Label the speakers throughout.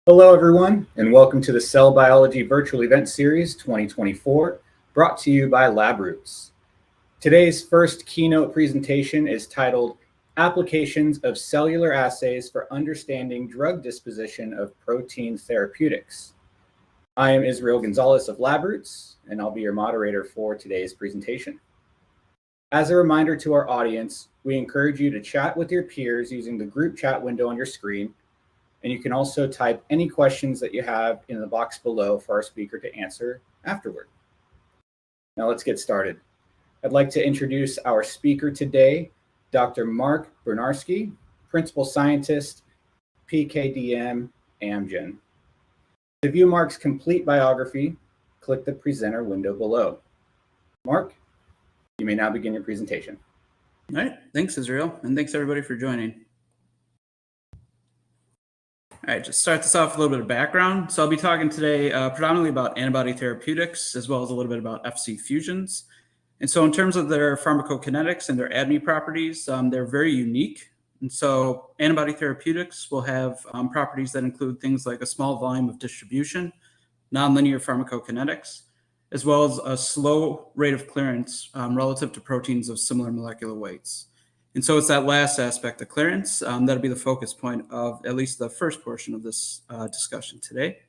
Speaker 1: Hello, everyone, and welcome to the Cell Biology Virtual Event Series 2024, brought to you by LabRoots. Today's first keynote presentation is titled Applications of Cellular Assays for Understanding Drug Disposition of Protein Therapeutics. I am Israel Gonzalez of LabRoots, and I'll be your moderator for today's presentation. As a reminder to our audience, we encourage you to chat with your peers using the group chat window on your screen. And you can also type any questions that you have in the box below for our speaker to answer afterward. Now let's get started. I'd like to introduce our speaker today, Dr. Mark Bryniarski, Principal Scientist, PKDM, Amgen. To view Mark's complete biography, click the presenter window below. Mark, you may now begin your presentation.
Speaker 2: All right, thanks Israel, and thanks everybody for joining. All right, just start this off with a little bit of background. So I'll be talking today predominantly about antibody therapeutics, as well as a little bit about Fc fusions. And so in terms of their pharmacokinetics and their ADME properties, they're very unique. And so antibody therapeutics will have properties that include things like a small volume of distribution, nonlinear pharmacokinetics, as well as a slow rate of clearance relative to proteins of similar molecular weights. And so it's that last aspect, the clearance, that'll be the focus point of at least the first portion of this discussion today.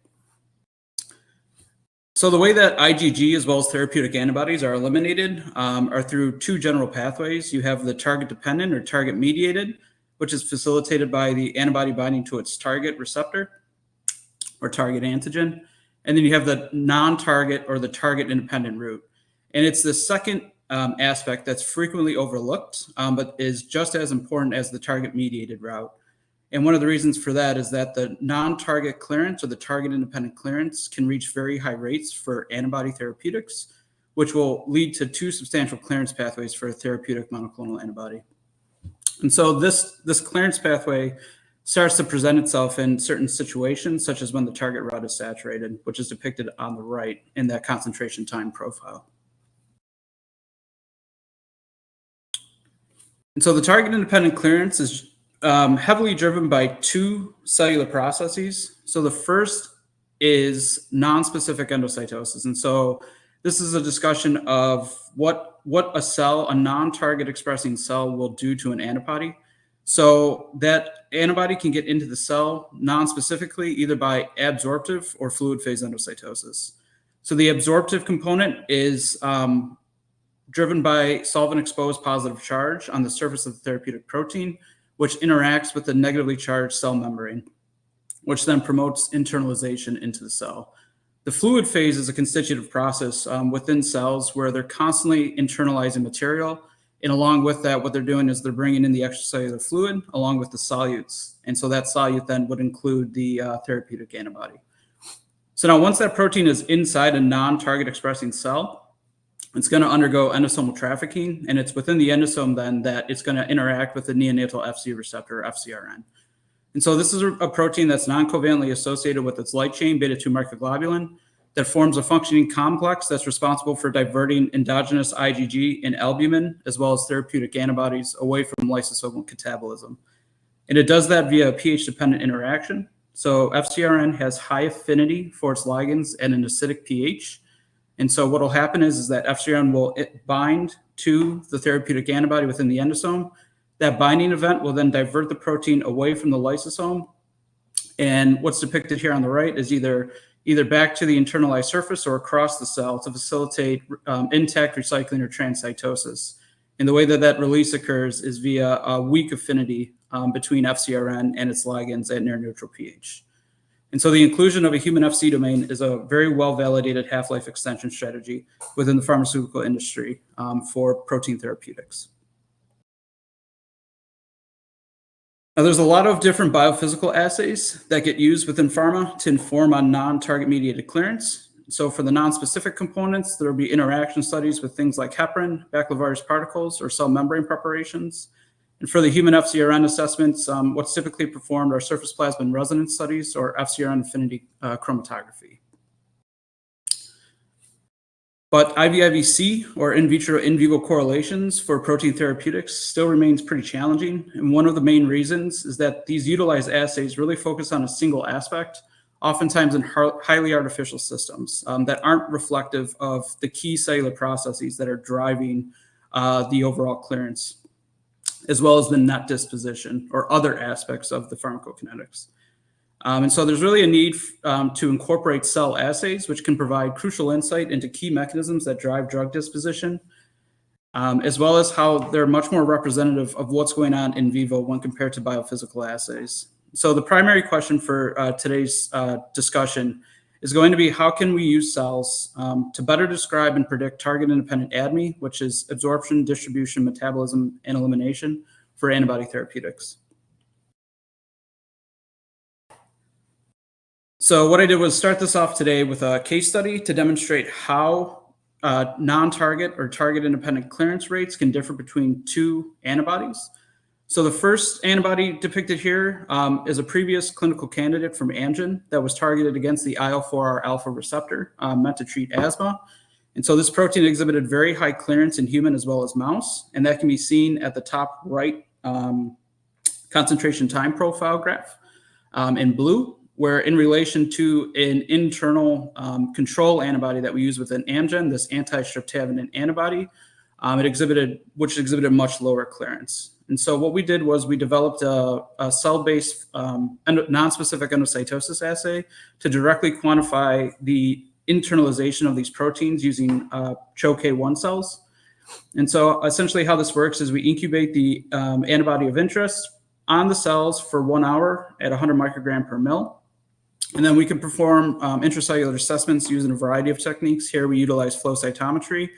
Speaker 2: So the way that IgG as well as therapeutic antibodies are eliminated are through two general pathways. You have the target-dependent or target-mediated, which is facilitated by the antibody binding to its target receptor or target antigen. And then you have the non-target or the target-independent route. And it's the second aspect that's frequently overlooked, but is just as important as the target-mediated route. And one of the reasons for that is that the non-target clearance or the target-independent clearance can reach very high rates for antibody therapeutics, which will lead to two substantial clearance pathways for a therapeutic monoclonal antibody. And so this clearance pathway starts to present itself in certain situations, such as when the target route is saturated, which is depicted on the right in that concentration time profile. And so the target-independent clearance is heavily driven by two cellular processes. So the first is non-specific endocytosis. And so this is a discussion of what a cell, a non-target expressing cell, will do to an antibody. So that antibody can get into the cell non-specifically either by absorptive or fluid phase endocytosis. So the absorptive component is driven by solvent-exposed positive charge on the surface of the therapeutic protein, which interacts with the negatively charged cell membrane, which then promotes internalization into the cell. The fluid phase is a constitutive process within cells where they're constantly internalizing material, and along with that, what they're doing is they're bringing in the extracellular fluid along with the solutes, and so that solute then would include the therapeutic antibody. So now once that protein is inside a non-target expressing cell, it's going to undergo endosomal trafficking, and it's within the endosome then that it's going to interact with the neonatal Fc receptor, or FcRn. And so this is a protein that's non-covalently associated with its light chain, beta-2 microglobulin, that forms a functioning complex that's responsible for diverting endogenous IgG and albumin, as well as therapeutic antibodies, away from lysosomal catabolism. And it does that via a pH-dependent interaction. So FcRn has high affinity for its ligands at an acidic pH. And so what will happen is that FcRn will bind to the therapeutic antibody within the endosome. That binding event will then divert the protein away from the lysosome. And what's depicted here on the right is either back to the internalized surface or across the cell to facilitate intact recycling or transcytosis. And the way that release occurs is via a weak affinity between FcRn and its ligands at near neutral pH. And so the inclusion of a human Fc domain is a very well-validated half-life extension strategy within the pharmaceutical industry for protein therapeutics. Now, there's a lot of different biophysical assays that get used within pharma to inform on non-target mediated clearance. So for the non-specific components, there will be interaction studies with things like heparin, baculovirus particles, or cell membrane preparations. And for the human FcRn assessments, what's typically performed are surface plasmon resonance studies or FcRn affinity chromatography. But IVIVC, or in vitro in vivo correlations for protein therapeutics, still remains pretty challenging. And one of the main reasons is that these utilized assays really focus on a single aspect oftentimes in highly artificial systems that aren't reflective of the key cellular processes that are driving the overall clearance, as well as the net disposition or other aspects of the pharmacokinetics. And so there's really a need to incorporate cell assays, which can provide crucial insight into key mechanisms that drive drug disposition, as well as how they're much more representative of what's going on in vivo when compared to biophysical assays. So the primary question for today's discussion is going to be, how can we use cells to better describe and predict target-independent ADME, which is absorption, distribution, metabolism, and elimination for antibody therapeutics. So what I did was start this off today with a case study to demonstrate how non-target or target-independent clearance rates can differ between two antibodies. So the first antibody depicted here is a previous clinical candidate from Amgen that was targeted against the IL-4R alpha receptor meant to treat asthma. And so this protein exhibited very high clearance in human as well as mouse, and that can be seen at the top right concentration time profile graph in blue, where in relation to an internal control antibody that we use within Amgen, this anti-streptavidin antibody, which exhibited much lower clearance. And so what we did was we developed a cell-based non-specific endocytosis assay to directly quantify the internalization of these proteins using CHO-K1 cells. And so essentially how this works is we incubate the antibody of interest on the cells for 1 hour at 100 microgram per mil. And then we can perform intracellular assessments using a variety of techniques. Here we utilize flow cytometry.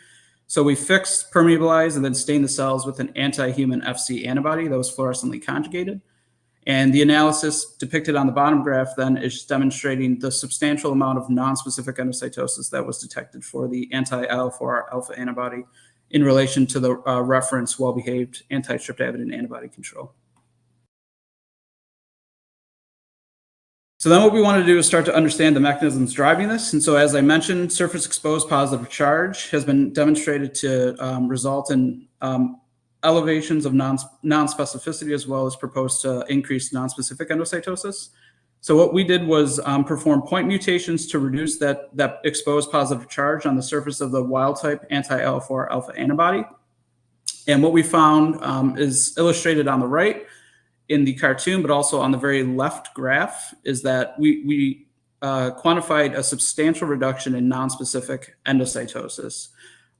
Speaker 2: So we fix, permeabilize, and then stain the cells with an anti-human Fc antibody that was fluorescently conjugated. And the analysis depicted on the bottom graph then is demonstrating the substantial amount of non-specific endocytosis that was detected for the anti-IL-4R alpha antibody in relation to the reference well-behaved anti-streptavidin antibody control. So then what we want to do is start to understand the mechanisms driving this. And so as I mentioned, surface exposed positive charge has been demonstrated to result in elevations of non-specificity as well as proposed to increase non-specific endocytosis. So what we did was perform point mutations to reduce that exposed positive charge on the surface of the wild type anti-IL-4R alpha antibody. And what we found is illustrated on the right in the cartoon, but also on the very left graph, is that we quantified a substantial reduction in non-specific endocytosis.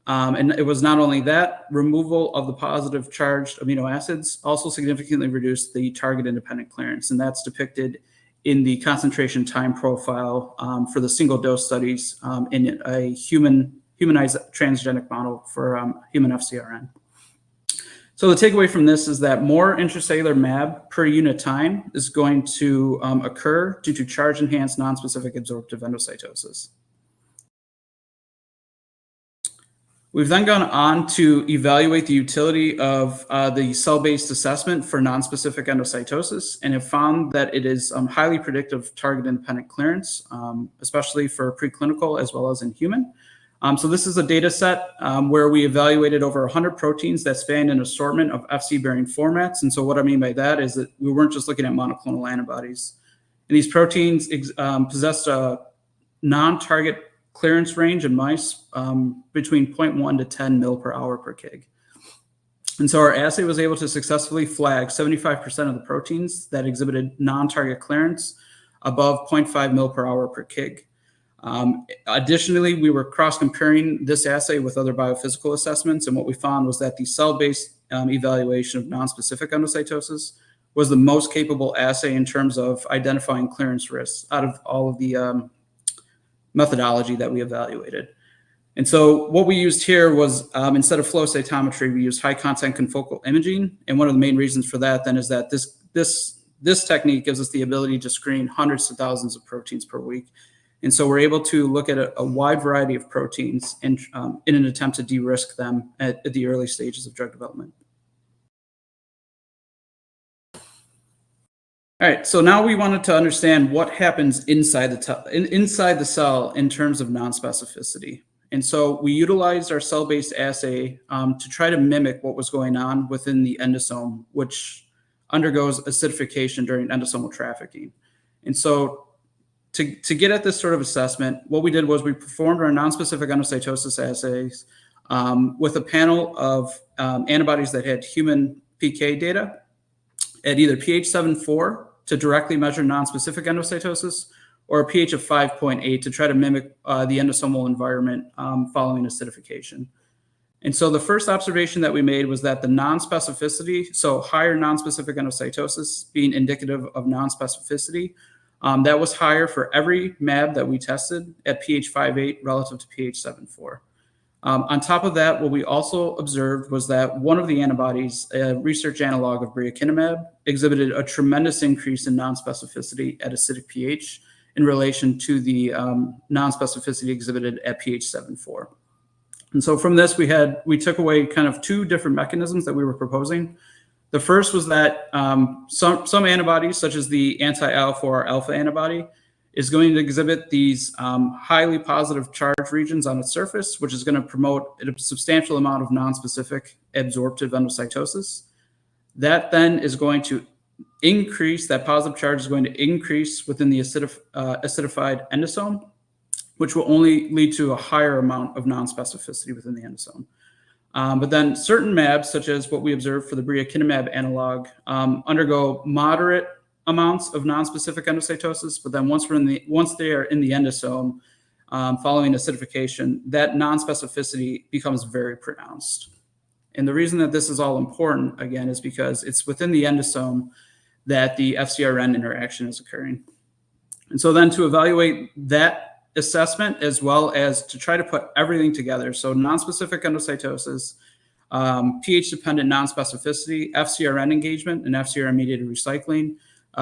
Speaker 2: And it was not only that, removal of the positive charged amino acids also significantly reduced the target-independent clearance, and that's depicted in the concentration time profile for the single dose studies in a humanized transgenic model for human FcRn. So the takeaway from this is that more intracellular MAB per unit time is going to occur due to charge-enhanced non-specific absorptive endocytosis. We've then gone on to evaluate the utility of the cell-based assessment for non-specific endocytosis, and have found that it is highly predictive of target-independent clearance, especially for preclinical as well as in human. So this is a data set where we evaluated over 100 proteins that spanned an assortment of Fc-bearing formats. And so what I mean by that is that we weren't just looking at monoclonal antibodies. And these proteins possessed a non-target clearance range in mice between 0.1 to 10 mil per hour per kg. And so our assay was able to successfully flag 75% of the proteins that exhibited non-target clearance above 0.5 mil per hour per kg. Additionally, we were cross-comparing this assay with other biophysical assessments, and what we found was that the cell-based evaluation of non-specific endocytosis was the most capable assay in terms of identifying clearance risks out of all of the methodology that we evaluated. And so what we used here was, instead of flow cytometry, we used high-content confocal imaging, and one of the main reasons for that then is that this technique gives us the ability to screen hundreds of thousands of proteins per week. And so we're able to look at a wide variety of proteins in an attempt to de-risk them at the early stages of drug development. All right, so now we wanted to understand what happens inside the cell in terms of non-specificity. And so we utilized our cell-based assay to try to mimic what was going on within the endosome, which undergoes acidification during endosomal trafficking. And so to get at this sort of assessment, what we did was we performed our non-specific endocytosis assays with a panel of antibodies that had human PK data at either pH 7.4 to directly measure non-specific endocytosis, or a pH of 5.8 to try to mimic the endosomal environment following acidification. And so the first observation that we made was that the non-specificity, so higher non-specific endocytosis being indicative of non-specificity, that was higher for every mAb that we tested at pH 5.8 relative to pH 7.4. On top of that, what we also observed was that one of the antibodies, a research analog of bryniarski, exhibited a tremendous increase in non-specificity at acidic pH in relation to the non-specificity exhibited at pH 7.4. And so from this, we took away kind of two different mechanisms that we were proposing. The first was that some antibodies, such as the anti-IL-4 alpha antibody, is going to exhibit these highly positive charge regions on its surface, which is going to promote a substantial amount of non-specific absorptive endocytosis. That then is going to increase, that positive charge is going to increase within the acidified endosome, which will only lead to a higher amount of non-specificity within the endosome. But then certain mAbs, such as what we observed for the bryniarski analog, undergo moderate amounts of non-specific endocytosis, but then once they are in the endosome, following acidification, that non-specificity becomes very pronounced. And the reason that this is all important, again, is because it's within the endosome that the FcRn interaction is occurring. And so then to evaluate that assessment, as well as to try to put everything together, so non-specific endocytosis, pH-dependent non-specificity, FcRn engagement, and FcRn-mediated recycling,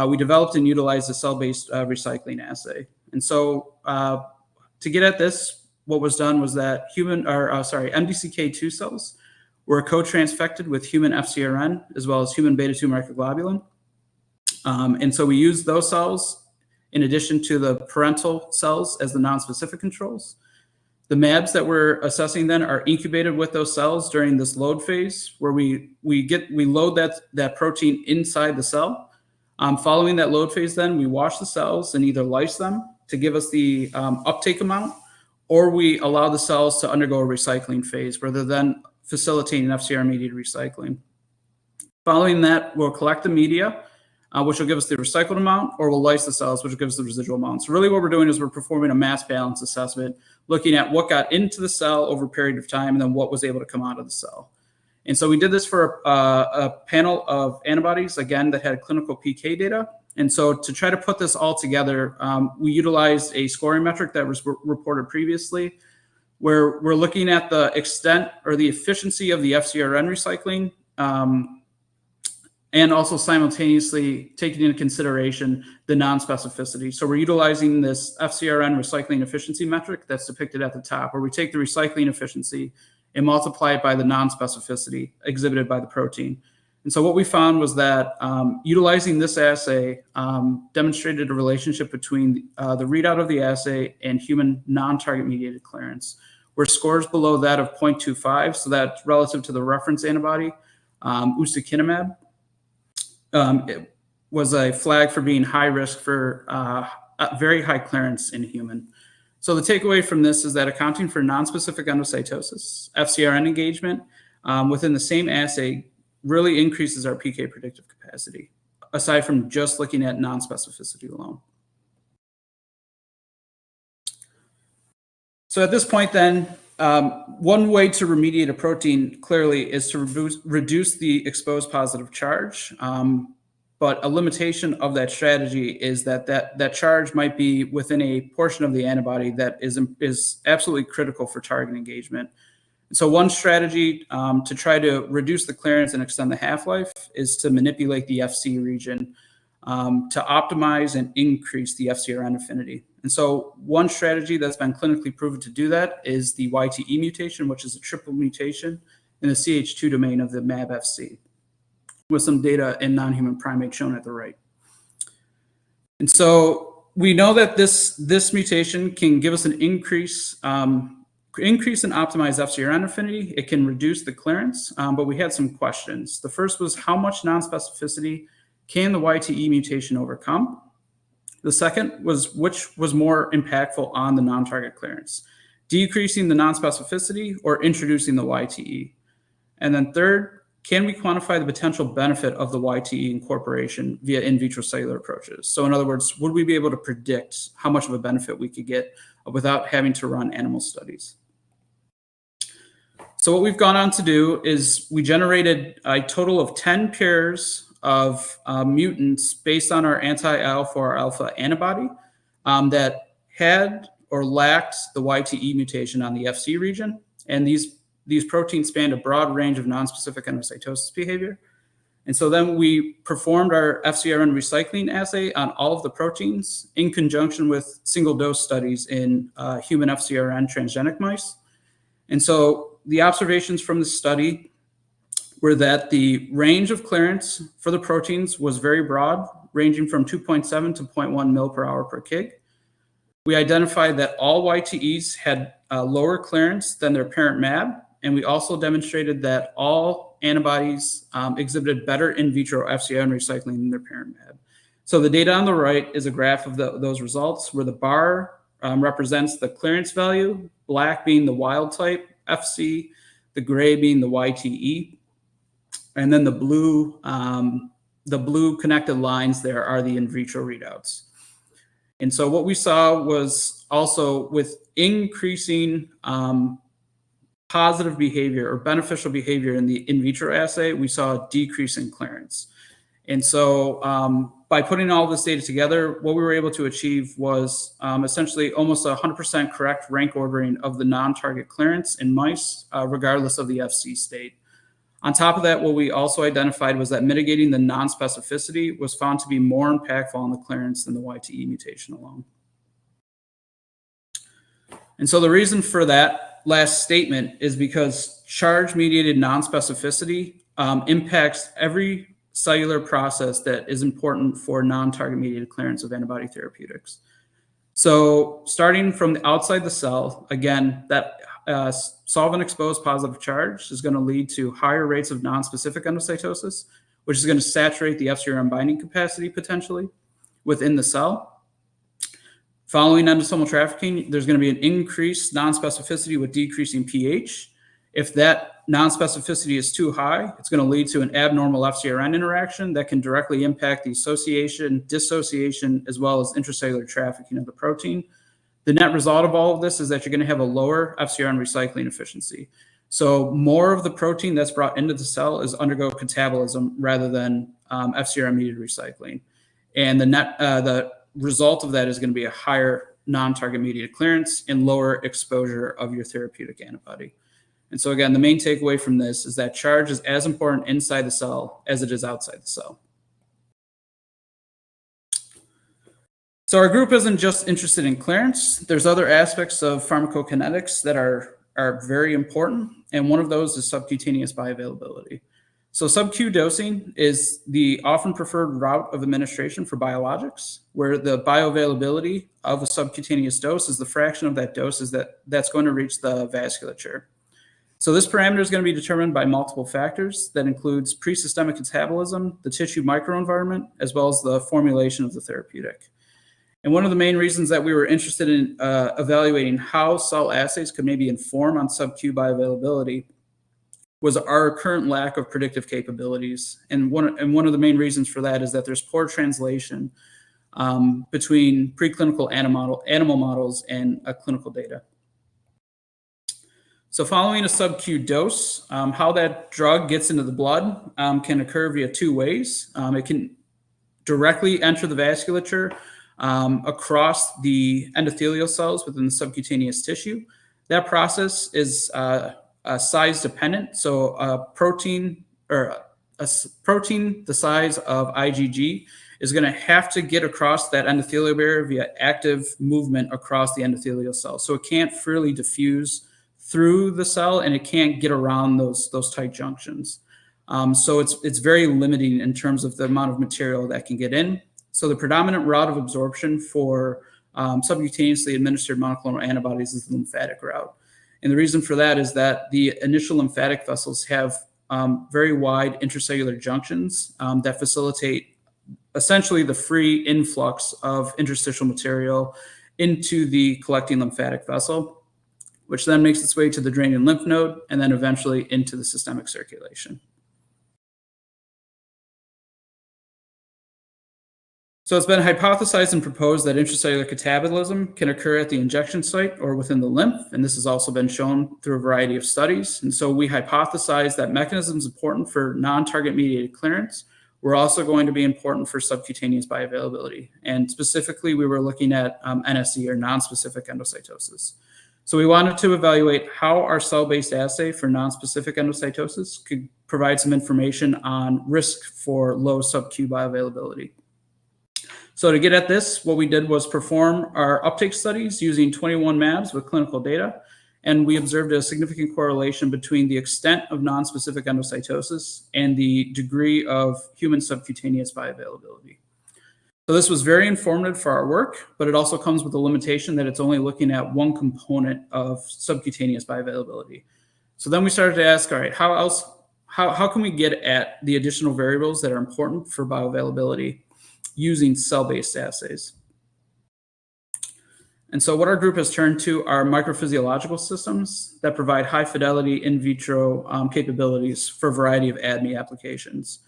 Speaker 2: we developed and utilized a cell-based recycling assay. And so to get at this, what was done was that MDCK2 cells were co-transfected with human FcRn as well as human beta-2 microglobulin. And so we used those cells in addition to the parental cells as the non-specific controls. The mAbs that we're assessing then are incubated with those cells during this load phase, where we load that protein inside the cell. Following that load phase, then we wash the cells and either lyse them to give us the uptake amount, or we allow the cells to undergo a recycling phase where they're then facilitating FcRn-mediated recycling. Following that, we'll collect the media, which will give us the recycled amount, or we'll lyse the cells, which will give us the residual amount. So really what we're doing is we're performing a mass balance assessment, looking at what got into the cell over a period of time and then what was able to come out of the cell. And so we did this for a panel of antibodies, again, that had clinical PK data. And so to try to put this all together, we utilized a scoring metric that was reported previously, where we're looking at the extent or the efficiency of the FcRn recycling, and also simultaneously taking into consideration the non-specificity. So we're utilizing this FcRn recycling efficiency metric that's depicted at the top, where we take the recycling efficiency and multiply it by the non-specificity exhibited by the protein. And so what we found was that utilizing this assay demonstrated a relationship between the readout of the assay and human non-target mediated clearance, where scores below that of 0.25, so that's relative to the reference antibody, ustekinumab, it was a flag for being high risk for very high clearance in human. So the takeaway from this is that accounting for non-specific endocytosis, FcRn engagement within the same assay really increases our PK predictive capacity, aside from just looking at non-specificity alone. So at this point then, one way to remediate a protein clearly is to reduce the exposed positive charge. But a limitation of that strategy is that charge might be within a portion of the antibody that is absolutely critical for target engagement. So one strategy to try to reduce the clearance and extend the half-life is to manipulate the Fc region to optimize and increase the FcRn affinity. And so one strategy that's been clinically proven to do that is the YTE mutation, which is a triple mutation in the CH2 domain of the mAb-Fc, with some data in non-human primates shown at the right. And so we know that this mutation can give us an increase in optimized FcRn affinity. It can reduce the clearance, but we had some questions. The first was, how much non-specificity can the YTE mutation overcome? The second was which was more impactful on the non-target clearance, decreasing the non-specificity or introducing the YTE. And then third, can we quantify the potential benefit of the YTE incorporation via in vitro cellular approaches? So in other words, would we be able to predict how much of a benefit we could get without having to run animal studies? So what we've gone on to do is we generated a total of 10 pairs of mutants based on our anti-IL-4 alpha antibody that had or lacked the YTE mutation on the FC region. And these proteins spanned a broad range of nonspecific endocytosis behavior. And so then we performed our FcRn recycling assay on all of the proteins in conjunction with single dose studies in human FcRn transgenic mice. And so the observations from the study were that the range of clearance for the proteins was very broad, ranging from 2.7 to 0.1 mil per hour per kg. We identified that all YTEs had lower clearance than their parent mAb, and we also demonstrated that all antibodies exhibited better in vitro FcRn recycling than their parent mAb. So the data on the right is a graph of those results, where the bar represents the clearance value, black being the wild type FC, the gray being the YTE, and then the blue connected lines there are the in vitro readouts. And so what we saw was also with increasing positive behavior or beneficial behavior in the in vitro assay, we saw a decrease in clearance. And so by putting all this data together, what we were able to achieve was essentially almost 100% correct rank ordering of the non-target clearance in mice, regardless of the FC state. On top of that, what we also identified was that mitigating the non-specificity was found to be more impactful on the clearance than the YTE mutation alone. And so the reason for that last statement is because charge-mediated non-specificity impacts every cellular process that is important for non-target mediated clearance of antibody therapeutics. So starting from the outside the cell, again, that solvent-exposed positive charge is going to lead to higher rates of non-specific endocytosis, which is going to saturate the FcRn binding capacity potentially within the cell. Following endosomal trafficking, there's going to be an increased non-specificity with decreasing pH. If that non-specificity is too high, it's going to lead to an abnormal FcRn interaction that can directly impact the association, dissociation, as well as intracellular trafficking of the protein. The net result of all of this is that you're going to have a lower FcRn recycling efficiency. So more of the protein that's brought into the cell is undergo catabolism rather than FcRn-mediated recycling. And the result of that is going to be a higher non-target mediated clearance and lower exposure of your therapeutic antibody. And so again, the main takeaway from this is that charge is as important inside the cell as it is outside the cell. So our group isn't just interested in clearance. There's other aspects of pharmacokinetics that are very important, and one of those is subcutaneous bioavailability. So sub-Q dosing is the often preferred route of administration for biologics, where the bioavailability of a subcutaneous dose is the fraction of that dose that's going to reach the vasculature. So this parameter is going to be determined by multiple factors that includes pre-systemic catabolism, the tissue microenvironment, as well as the formulation of the therapeutic. And one of the main reasons that we were interested in evaluating how cell assays could maybe inform on sub-Q bioavailability was our current lack of predictive capabilities. And one of the main reasons for that is that there's poor translation between preclinical animal models and clinical data. So following a sub-Q dose, how that drug gets into the blood can occur via two ways. It can directly enter the vasculature across the endothelial cells within the subcutaneous tissue. That process is size dependent. So a protein the size of IgG is going to have to get across that endothelial barrier via active movement across the endothelial cell. So it can't freely diffuse through the cell, and it can't get around those tight junctions. So it's very limiting in terms of the amount of material that can get in. So the predominant route of absorption for subcutaneously administered monoclonal antibodies is the lymphatic route. And the reason for that is that the initial lymphatic vessels have very wide intracellular junctions that facilitate essentially the free influx of interstitial material into the collecting lymphatic vessel, which then makes its way to the draining lymph node and then eventually into the systemic circulation. So it's been hypothesized and proposed that intracellular catabolism can occur at the injection site or within the lymph, and this has also been shown through a variety of studies. And so we hypothesize that mechanisms important for non-target mediated clearance were also going to be important for subcutaneous bioavailability. And specifically, we were looking at NSE, or non-specific endocytosis. So we wanted to evaluate how our cell-based assay for non-specific endocytosis could provide some information on risk for low sub-Q bioavailability. So to get at this, what we did was perform our uptake studies using 21 mAbs with clinical data, and we observed a significant correlation between the extent of non-specific endocytosis and the degree of human subcutaneous bioavailability. So this was very informative for our work, but it also comes with a limitation that it's only looking at one component of subcutaneous bioavailability. So then we started to ask, all right, how can we get at the additional variables that are important for bioavailability using cell-based assays? And so what our group has turned to are microphysiological systems that provide high fidelity in vitro capabilities for a variety of ADME applications.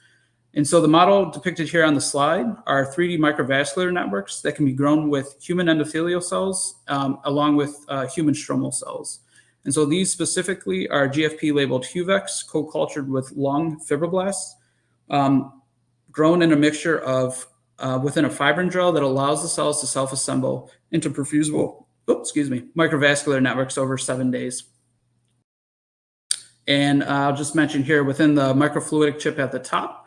Speaker 2: And so the model depicted here on the slide are 3D microvascular networks that can be grown with human endothelial cells along with human stromal cells. And so these specifically are GFP labeled HUVECs co-cultured with lung fibroblasts, grown in a mixture of within a fibrin gel that allows the cells to self-assemble into perfusible, microvascular networks over 7 days. And I'll just mention here within the microfluidic chip at the top,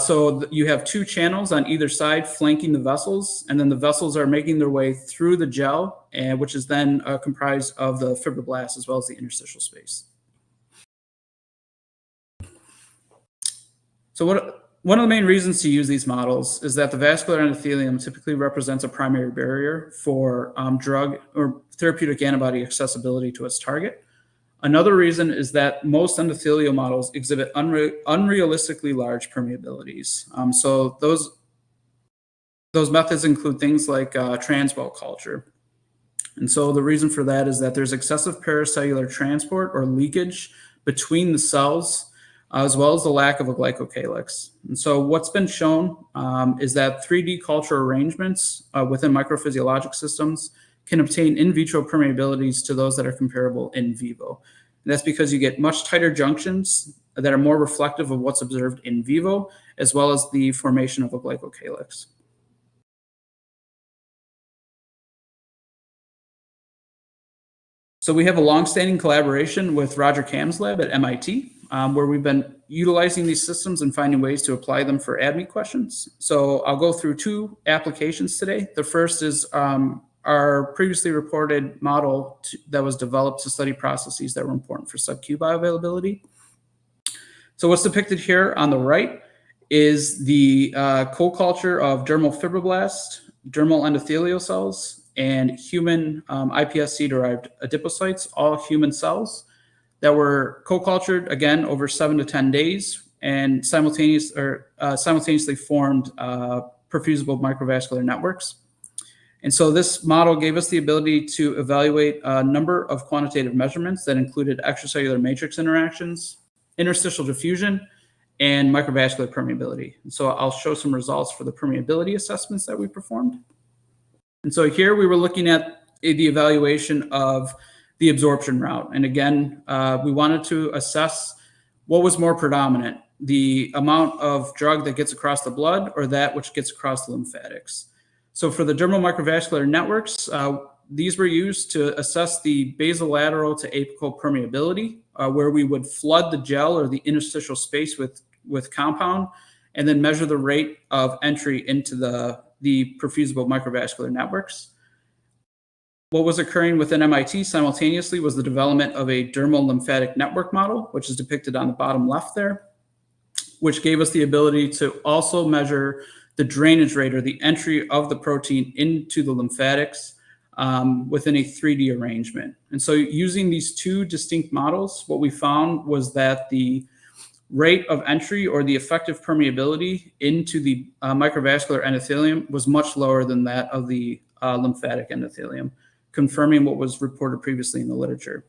Speaker 2: so you have two channels on either side flanking the vessels, and then the vessels are making their way through the gel, which is then comprised of the fibroblasts as well as the interstitial space. So one of the main reasons to use these models is that the vascular endothelium typically represents a primary barrier for drug or therapeutic antibody accessibility to its target. Another reason is that most endothelial models exhibit unrealistically large permeabilities. So those methods include things like transwell culture. And so the reason for that is that there's excessive paracellular transport or leakage between the cells, as well as the lack of a glycocalyx. And so what's been shown is that 3D culture arrangements within microphysiologic systems can obtain in vitro permeabilities to those that are comparable in vivo. And that's because you get much tighter junctions that are more reflective of what's observed in vivo, as well as the formation of a glycocalyx. So we have a longstanding collaboration with Roger Kam's lab at MIT, where we've been utilizing these systems and finding ways to apply them for ADME questions. So I'll go through two applications today. The first is our previously reported model that was developed to study processes that were important for sub-Q bioavailability. So what's depicted here on the right is the co-culture of dermal fibroblasts, dermal endothelial cells, and human iPSC-derived adipocytes, all human cells that were co-cultured, again, over 7 to 10 days and simultaneously formed perfusible microvascular networks. And so this model gave us the ability to evaluate a number of quantitative measurements that included extracellular matrix interactions, interstitial diffusion, and microvascular permeability. And so I'll show some results for the permeability assessments that we performed. And so here we were looking at the evaluation of the absorption route. And again, we wanted to assess what was more predominant, the amount of drug that gets across the blood or that which gets across the lymphatics. So for the dermal microvascular networks, these were used to assess the basolateral to apical permeability, where we would flood the gel or the interstitial space with compound and then measure the rate of entry into the perfusible microvascular networks. What was occurring within MIT simultaneously was the development of a dermal lymphatic network model, which is depicted on the bottom left there, which gave us the ability to also measure the drainage rate or the entry of the protein into the lymphatics within a 3D arrangement. And so using these two distinct models, what we found was that the rate of entry or the effective permeability into the microvascular endothelium was much lower than that of the lymphatic endothelium, confirming what was reported previously in the literature.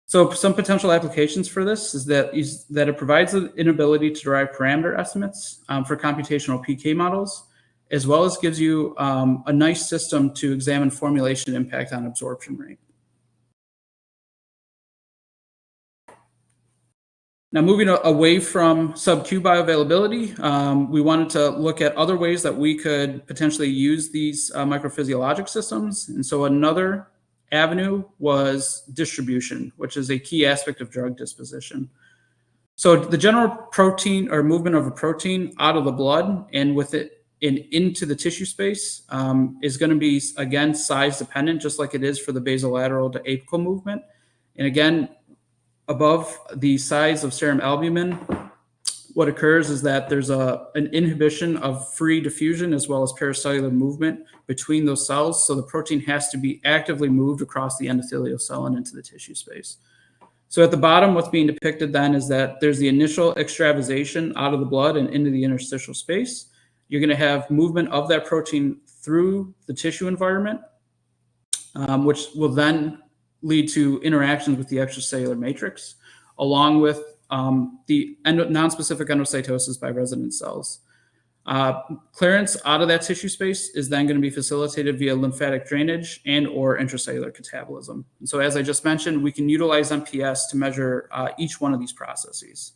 Speaker 2: So some potential applications for this is that it provides an ability to derive parameter estimates for computational PK models, as well as gives you a nice system to examine formulation impact on absorption rate. Now, moving away from sub-Q bioavailability, we wanted to look at other ways that we could potentially use these microphysiologic systems. And so another avenue was distribution, which is a key aspect of drug disposition. So the general protein or movement of a protein out of the blood and with it into the tissue space is going to be, again, size dependent, just like it is for the basolateral to apical movement. And again, above the size of serum albumin, what occurs is that there's an inhibition of free diffusion as well as paracellular movement between those cells. So the protein has to be actively moved across the endothelial cell and into the tissue space. So at the bottom, what's being depicted then is that there's the initial extravasation out of the blood and into the interstitial space. You're going to have movement of that protein through the tissue environment, which will then lead to interactions with the extracellular matrix, along with the nonspecific endocytosis by resident cells. Clearance out of that tissue space is then going to be facilitated via lymphatic drainage and or intracellular catabolism. And so as I just mentioned, we can utilize MPS to measure each one of these processes.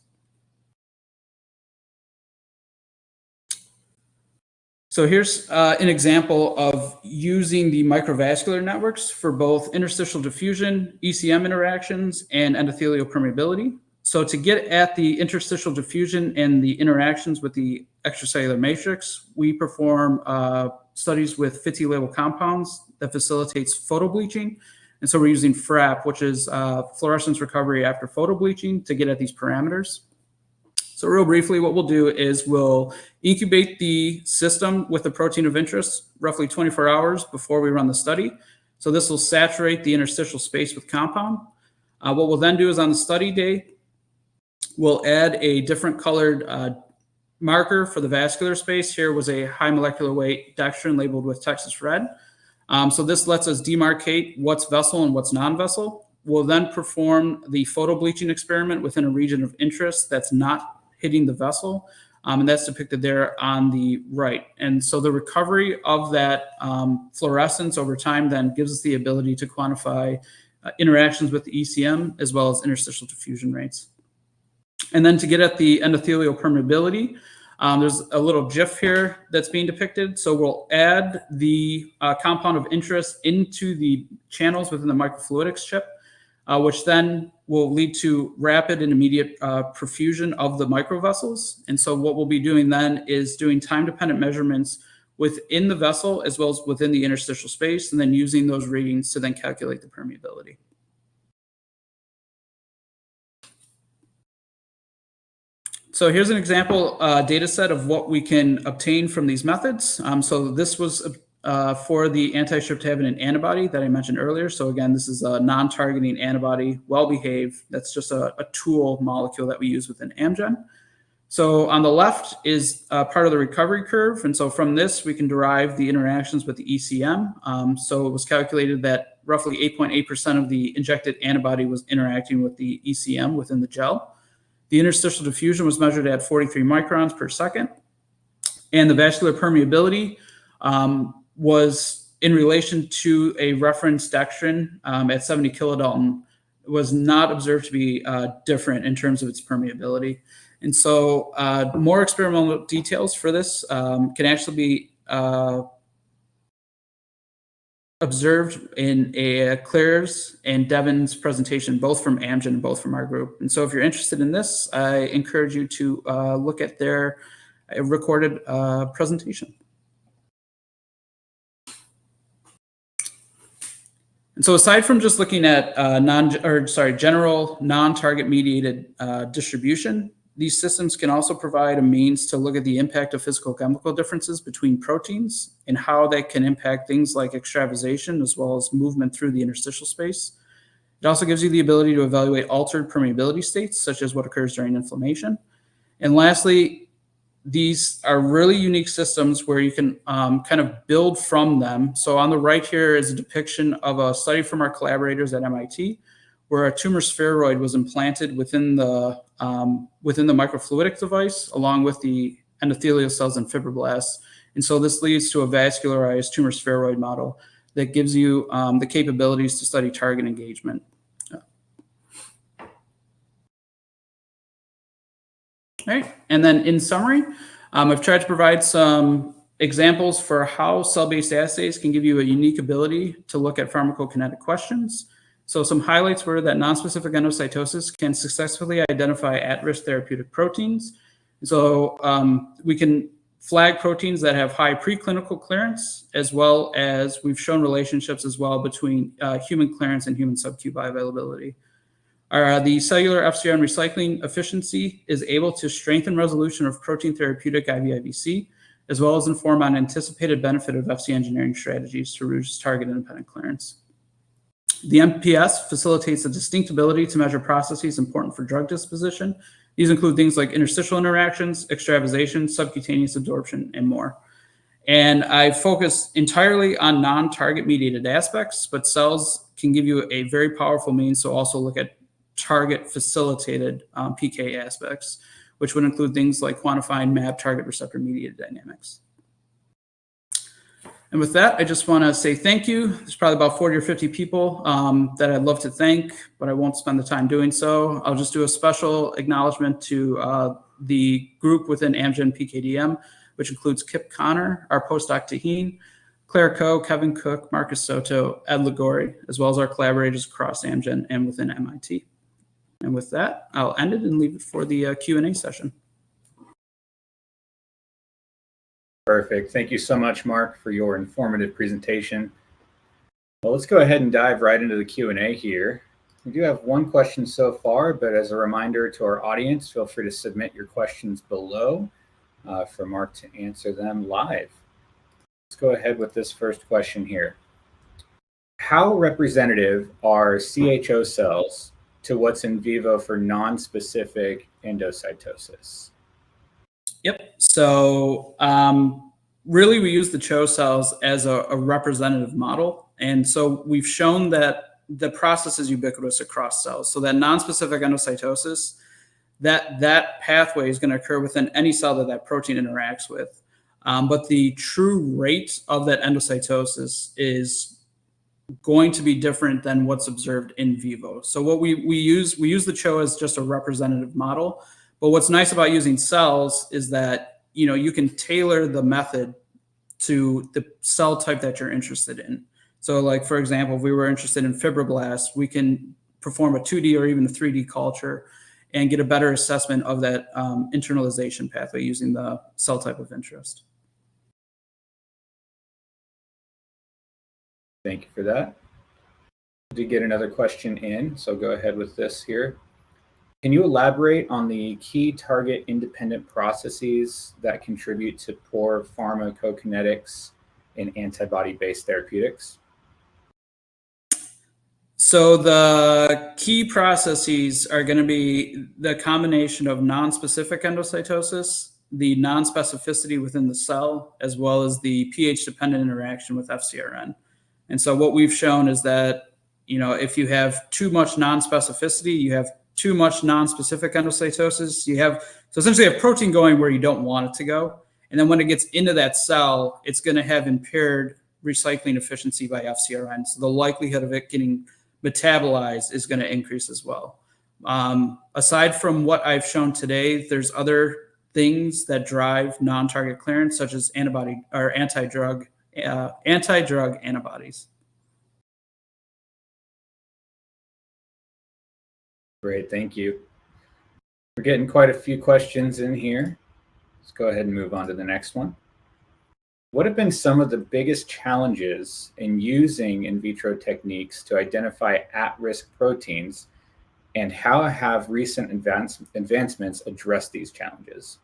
Speaker 2: So here's an example of using the microvascular networks for both interstitial diffusion, ECM interactions, and endothelial permeability. So to get at the interstitial diffusion and the interactions with the extracellular matrix, we perform studies with Fitti-labeled compounds that facilitates photobleaching. And so we're using FRAP, which is fluorescence recovery after photobleaching, to get at these parameters. So real briefly, what we'll do is we'll incubate the system with the protein of interest roughly 24 hours before we run the study. So this will saturate the interstitial space with compound. What we'll then do is on the study day, we'll add a different colored marker for the vascular space. Here was a high molecular weight dextrin labeled with Texas red. So this lets us demarcate what's vessel and what's non-vessel. We'll then perform the photobleaching experiment within a region of interest that's not hitting the vessel, and that's depicted there on the right. And so the recovery of that fluorescence over time then gives us the ability to quantify interactions with the ECM as well as interstitial diffusion rates. And then to get at the endothelial permeability, there's a little GIF here that's being depicted. So we'll add the compound of interest into the channels within the microfluidics chip, which then will lead to rapid and immediate perfusion of the microvessels. And so what we'll be doing then is doing time-dependent measurements within the vessel as well as within the interstitial space, and then using those readings to then calculate the permeability. So here's an example data set of what we can obtain from these methods. So this was for the anti-streptavidin antibody that I mentioned earlier. So again, this is a non-targeting antibody, well-behaved. That's just a tool molecule that we use within Amgen. So on the left is part of the recovery curve. And so from this, we can derive the interactions with the ECM. So it was calculated that roughly 8.8% of the injected antibody was interacting with the ECM within the gel. The interstitial diffusion was measured at 43 microns per second. And the vascular permeability was in relation to a reference dextrin at 70 kilodalton, was not observed to be different in terms of its permeability. And so more experimental details for this can actually be observed in Claire's and Devin's presentation, both from Amgen and both from our group. And so if you're interested in this, I encourage you to look at their recorded presentation. And so aside from just looking at general non-target mediated distribution, these systems can also provide a means to look at the impact of physicochemical differences between proteins and how they can impact things like extravasation as well as movement through the interstitial space. It also gives you the ability to evaluate altered permeability states, such as what occurs during inflammation. And lastly, these are really unique systems where you can kind of build from them. So on the right here is a depiction of a study from our collaborators at MIT, where a tumor spheroid was implanted within the microfluidic device, along with the endothelial cells and fibroblasts. And so this leads to a vascularized tumor spheroid model that gives you the capabilities to study target engagement. All right, and then in summary, I've tried to provide some examples for how cell-based assays can give you a unique ability to look at pharmacokinetic questions. So some highlights were that nonspecific endocytosis can successfully identify at-risk therapeutic proteins. So we can flag proteins that have high preclinical clearance, as well as we've shown relationships as well between human clearance and human sub-Q bioavailability. The cellular FcRn recycling efficiency is able to strengthen resolution of protein therapeutic IVIVC, as well as inform on anticipated benefit of Fc engineering strategies to reduce target independent clearance. The MPS facilitates a distinct ability to measure processes important for drug disposition. These include things like interstitial interactions, extravasation, subcutaneous absorption, and more. And I focus entirely on non-target mediated aspects, but cells can give you a very powerful means to also look at target facilitated PK aspects, which would include things like quantifying MAB target receptor mediated dynamics. And with that, I just want to say thank you. There's probably about 40 or 50 people that I'd love to thank, but I won't spend the time doing so. I'll just do a special acknowledgement to the group within Amgen PKDM, which includes Kip Connor, our postdoc Taheen, Claire Coe, Kevin Cook, Marcus Soto, Ed Ligori, as well as our collaborators across Amgen and within MIT. And with that, I'll end it and leave it for the Q&A session.
Speaker 1: Perfect. Thank you so much, Mark, for your informative presentation. Well, let's go ahead and dive right into the Q&A here. We do have one question so far, but as a reminder to our audience, feel free to submit your questions below for Mark to answer them live. Let's go ahead with this first question here. How representative are CHO cells to what's in vivo for non-specific endocytosis?
Speaker 2: Yep. So really, we use the CHO cells as a representative model. And so we've shown that the process is ubiquitous across cells. So that non-specific endocytosis, that pathway is going to occur within any cell that that protein interacts with. But the true rate of that endocytosis is going to be different than what's observed in vivo. So what we use the CHO as just a representative model. But what's nice about using cells is that you can tailor the method to the cell type that you're interested in. So like, for example, if we were interested in fibroblasts, we can perform a 2D or even a 3D culture and get a better assessment of that internalization pathway using the cell type of interest.
Speaker 1: Thank you for that. I did get another question in, so go ahead with this here. Can you elaborate on the key target independent processes that contribute to poor pharmacokinetics in antibody-based therapeutics?
Speaker 2: So the key processes are going to be the combination of non-specific endocytosis, the non-specificity within the cell, as well as the pH-dependent interaction with FcRn. And so what we've shown is that, if you have too much non-specificity, you have too much non-specific endocytosis, so essentially you have protein going where you don't want it to go. And then when it gets into that cell, it's going to have impaired recycling efficiency by FcRn. So the likelihood of it getting metabolized is going to increase as well. Aside from what I've shown today, there's other things that drive non-target clearance, such as antibody or anti-drug antibodies.
Speaker 1: Great, thank you. We're getting quite a few questions in here. Let's go ahead and move on to the next one. What have been some of the biggest challenges in using in vitro techniques to identify at-risk proteins, and how have recent advancements addressed these challenges?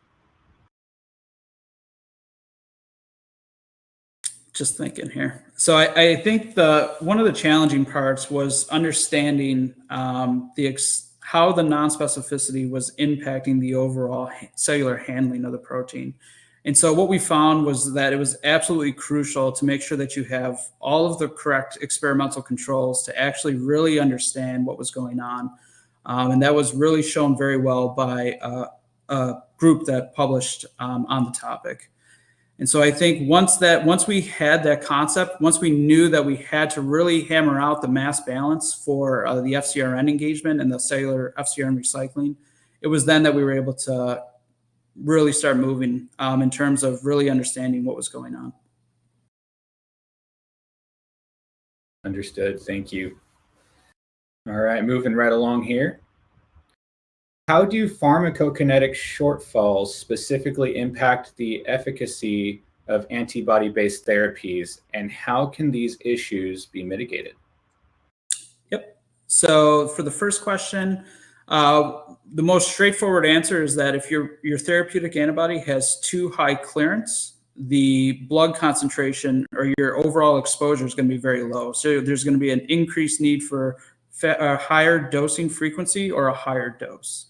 Speaker 2: Just thinking here. So I think one of the challenging parts was understanding how the non-specificity was impacting the overall cellular handling of the protein. And so what we found was that it was absolutely crucial to make sure that you have all of the correct experimental controls to actually really understand what was going on. And that was really shown very well by a group that published on the topic. And so I think once we had that concept, once we knew that we had to really hammer out the mass balance for the FcRn engagement and the cellular FcRn recycling, it was then that we were able to really start moving in terms of really understanding what was going on.
Speaker 1: Understood. Thank you. All right, moving right along here. How do pharmacokinetic shortfalls specifically impact the efficacy of antibody-based therapies, and how can these issues be mitigated?
Speaker 2: Yep. So for the first question, the most straightforward answer is that if your therapeutic antibody has too high clearance, the blood concentration or your overall exposure is going to be very low. So there's going to be an increased need for a higher dosing frequency or a higher dose.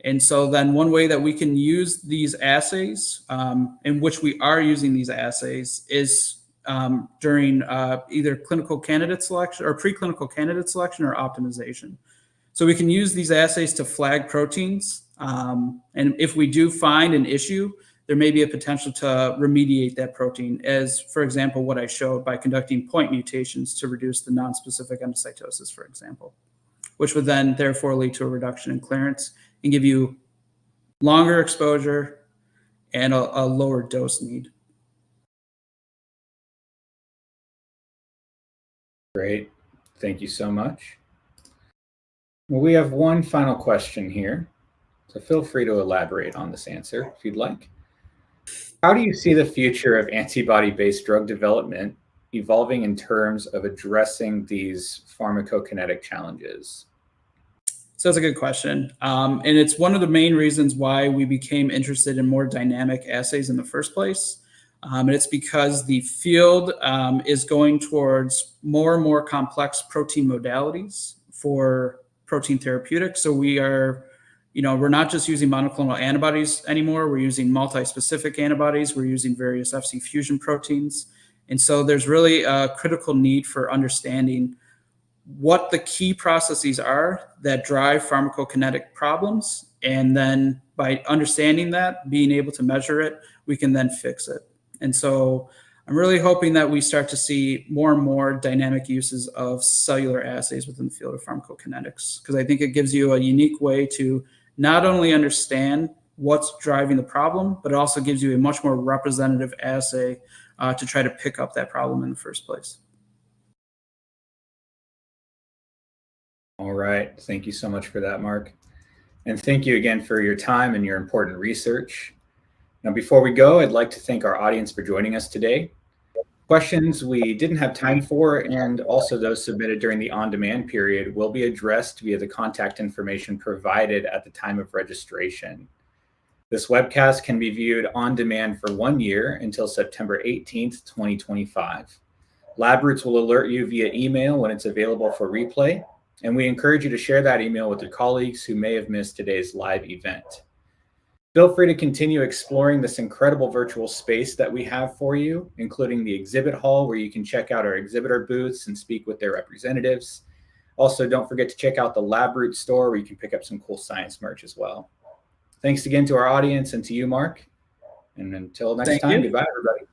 Speaker 2: And so then one way that we can use these assays, in which we are using these assays, is during either clinical candidate selection or preclinical candidate selection or optimization. So we can use these assays to flag proteins. And if we do find an issue, there may be a potential to remediate that protein, as, for example, what I showed by conducting point mutations to reduce the nonspecific endocytosis, for example, which would then therefore lead to a reduction in clearance and give you longer exposure and a lower dose need.
Speaker 1: Great. Thank you so much. Well, we have one final question here, so feel free to elaborate on this answer if you'd like. How do you see the future of antibody-based drug development evolving in terms of addressing these pharmacokinetic challenges?
Speaker 2: So that's a good question. And it's one of the main reasons why we became interested in more dynamic assays in the first place. And it's because the field is going towards more and more complex protein modalities for protein therapeutics. So we're not just using monoclonal antibodies anymore. We're using multi-specific antibodies. We're using various Fc fusion proteins. And so there's really a critical need for understanding what the key processes are that drive pharmacokinetic problems. And then by understanding that, being able to measure it, we can then fix it. And so I'm really hoping that we start to see more and more dynamic uses of cellular assays within the field of pharmacokinetics, because I think it gives you a unique way to not only understand what's driving the problem, but it also gives you a much more representative assay to try to pick up that problem in the first place.
Speaker 1: All right. Thank you so much for that, Mark. And thank you again for your time and your important research. Now, before we go, I'd like to thank our audience for joining us today. Questions we didn't have time for, and also those submitted during the on-demand period, will be addressed via the contact information provided at the time of registration. This webcast can be viewed on demand for 1 year until September 18th, 2025. LabRoots will alert you via email when it's available for replay, and we encourage you to share that email with your colleagues who may have missed today's live event. Feel free to continue exploring this incredible virtual space that we have for you, including the exhibit hall where you can check out our exhibitor booths and speak with their representatives. Also, don't forget to check out the LabRoots store where you can pick up some cool science merch as well. Thanks again to our audience and to you, Mark. And until next time, goodbye, everybody.